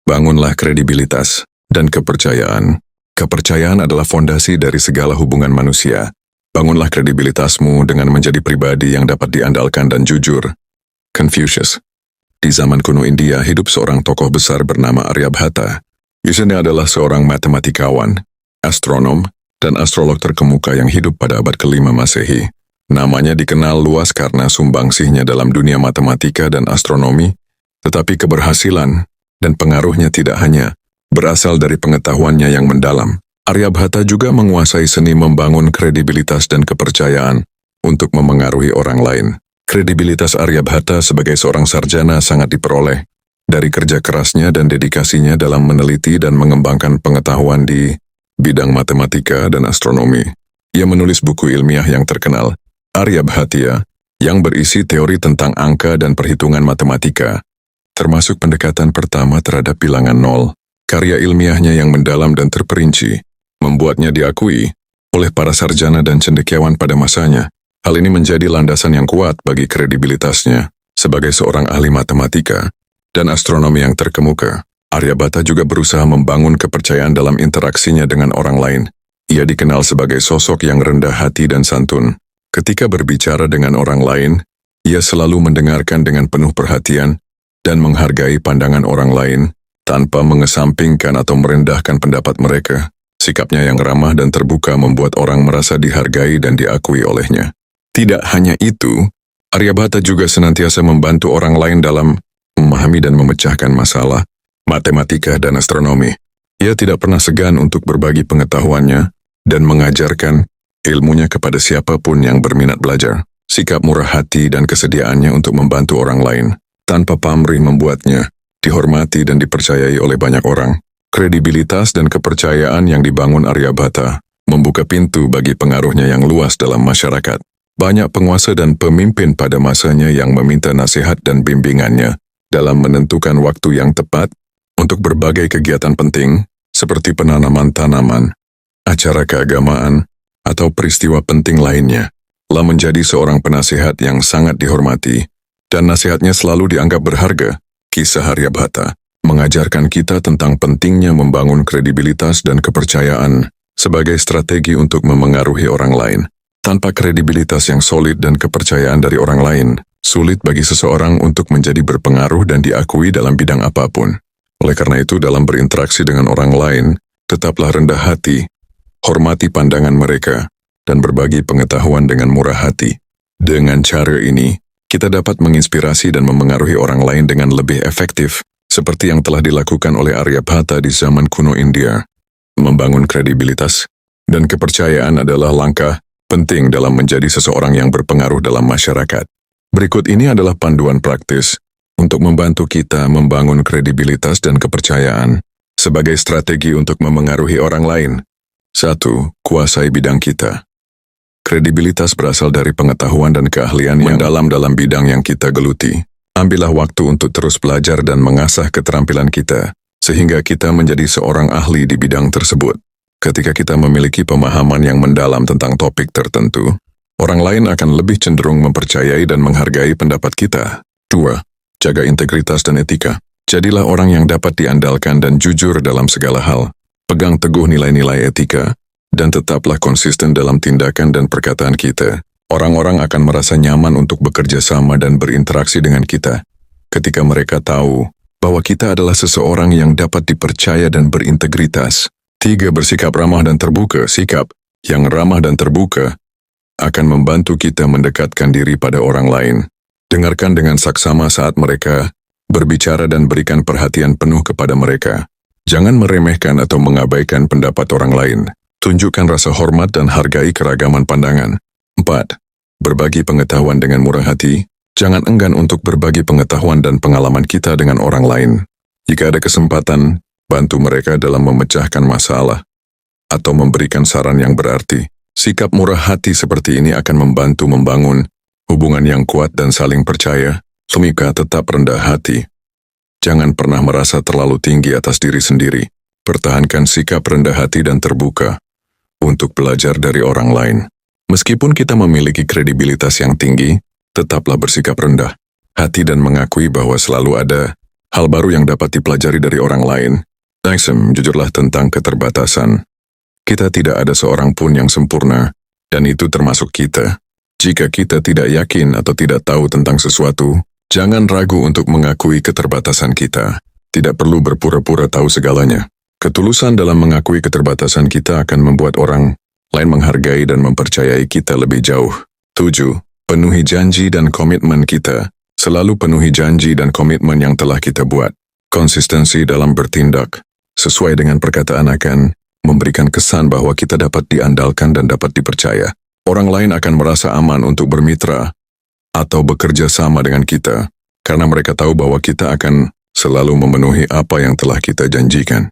Bangunlah kredibilitas dan kepercayaan. Kepercayaan adalah fondasi dari segala hubungan manusia. Bangunlah kredibilitasmu dengan menjadi pribadi yang dapat diandalkan dan jujur. Confucius. Di zaman kuno India hidup seorang tokoh besar bernama Aryabhata. Ia adalah seorang matematikawan, astronom, dan astrolog terkemuka yang hidup pada abad ke-5 Masehi. Namanya dikenal luas karena sumbangsihnya dalam dunia matematika dan astronomi, tetapi keberhasilan dan pengaruhnya tidak hanya berasal dari pengetahuannya yang mendalam. Aryabhata juga menguasai seni membangun kredibilitas dan kepercayaan untuk memengaruhi orang lain. Kredibilitas Aryabhata sebagai seorang sarjana sangat diperoleh dari kerja kerasnya dan dedikasinya dalam meneliti dan mengembangkan pengetahuan di bidang matematika dan astronomi. Ia menulis buku ilmiah yang terkenal, Aryabhatya, yang berisi teori tentang angka dan perhitungan matematika, termasuk pendekatan pertama terhadap bilangan nol. Karya ilmiahnya yang mendalam dan terperinci membuatnya diakui oleh para sarjana dan cendekiawan pada masanya. Hal ini menjadi landasan yang kuat bagi kredibilitasnya sebagai seorang ahli matematika dan astronomi yang terkemuka. Aryabhata juga berusaha membangun kepercayaan dalam interaksinya dengan orang lain. Ia dikenal sebagai sosok yang rendah hati dan santun. Ketika berbicara dengan orang lain, ia selalu mendengarkan dengan penuh perhatian dan menghargai pandangan orang lain tanpa mengesampingkan atau merendahkan pendapat mereka. Sikapnya yang ramah dan terbuka membuat orang merasa dihargai dan diakui olehnya. Tidak hanya itu, Aryabhata juga senantiasa membantu orang lain dalam memahami dan memecahkan masalah matematika dan astronomi. Ia tidak pernah segan untuk berbagi pengetahuannya dan mengajarkan ilmunya kepada siapapun yang berminat belajar. Sikap murah hati dan kesediaannya untuk membantu orang lain tanpa pamrih membuatnya dihormati dan dipercayai oleh banyak orang. Kredibilitas dan kepercayaan yang dibangun Aryabhata membuka pintu bagi pengaruhnya yang luas dalam masyarakat. Banyak penguasa dan pemimpin pada masanya yang meminta nasihat dan bimbingannya dalam menentukan waktu yang tepat untuk berbagai kegiatan penting seperti penanaman tanaman, acara keagamaan, atau peristiwa penting lainnya. Telah menjadi seorang penasihat yang sangat dihormati dan nasihatnya selalu dianggap berharga. Kisah Aryabhata mengajarkan kita tentang pentingnya membangun kredibilitas dan kepercayaan sebagai strategi untuk memengaruhi orang lain. Tanpa kredibilitas yang solid dan kepercayaan dari orang lain, sulit bagi seseorang untuk menjadi berpengaruh dan diakui dalam bidang apapun. Oleh karena itu, dalam berinteraksi dengan orang lain, tetaplah rendah hati, hormati pandangan mereka, dan berbagi pengetahuan dengan murah hati. Dengan cara ini, kita dapat menginspirasi dan memengaruhi orang lain dengan lebih efektif, seperti yang telah dilakukan oleh Aryabhata di zaman kuno India. Membangun kredibilitas dan kepercayaan adalah langkah penting dalam menjadi seseorang yang berpengaruh dalam masyarakat. Berikut ini adalah panduan praktis untuk membantu kita membangun kredibilitas dan kepercayaan sebagai strategi untuk memengaruhi orang lain. 1. Kuasai bidang kita. Kredibilitas berasal dari pengetahuan dan keahlian yang mendalam dalam bidang yang kita geluti. Ambillah waktu untuk terus belajar dan mengasah keterampilan kita, sehingga kita menjadi seorang ahli di bidang tersebut. Ketika kita memiliki pemahaman yang mendalam tentang topik tertentu, orang lain akan lebih cenderung mempercayai dan menghargai pendapat kita. 2. Jaga integritas dan etika. Jadilah orang yang dapat diandalkan dan jujur dalam segala hal. Pegang teguh nilai-nilai etika, dan tetaplah konsisten dalam tindakan dan perkataan kita. Orang-orang akan merasa nyaman untuk bekerja sama dan berinteraksi dengan kita ketika mereka tahu bahwa kita adalah seseorang yang dapat dipercaya dan berintegritas. 3. Bersikap ramah dan terbuka. Sikap yang ramah dan terbuka akan membantu kita mendekatkan diri pada orang lain. Dengarkan dengan saksama saat mereka berbicara dan berikan perhatian penuh kepada mereka. Jangan meremehkan atau mengabaikan pendapat orang lain. Tunjukkan rasa hormat dan hargai keragaman pandangan. 4. Berbagi pengetahuan dengan murah hati. Jangan enggan untuk berbagi pengetahuan dan pengalaman kita dengan orang lain. Jika ada kesempatan, bantu mereka dalam memecahkan masalah atau memberikan saran yang berarti. Sikap murah hati seperti ini akan membantu membangun hubungan yang kuat dan saling percaya. Semika tetap rendah hati. Jangan pernah merasa terlalu tinggi atas diri sendiri. Pertahankan sikap rendah hati dan terbuka untuk belajar dari orang lain. Meskipun kita memiliki kredibilitas yang tinggi, tetaplah bersikap rendah hati dan mengakui bahwa selalu ada Hal baru yang dapat dipelajari dari orang lain. Maxim, jujurlah tentang keterbatasan. Kita tidak ada seorang pun yang sempurna, dan itu termasuk kita. Jika kita tidak yakin atau tidak tahu tentang sesuatu, jangan ragu untuk mengakui keterbatasan kita. Tidak perlu berpura-pura tahu segalanya. Ketulusan dalam mengakui keterbatasan kita akan membuat orang lain menghargai dan mempercayai kita lebih jauh. 7. Penuhi janji dan komitmen kita. Selalu penuhi janji dan komitmen yang telah kita buat. Konsistensi dalam bertindak sesuai dengan perkataan akan memberikan kesan bahwa kita dapat diandalkan dan dapat dipercaya. Orang lain akan merasa aman untuk bermitra atau bekerja sama dengan kita karena mereka tahu bahwa kita akan selalu memenuhi apa yang telah kita janjikan.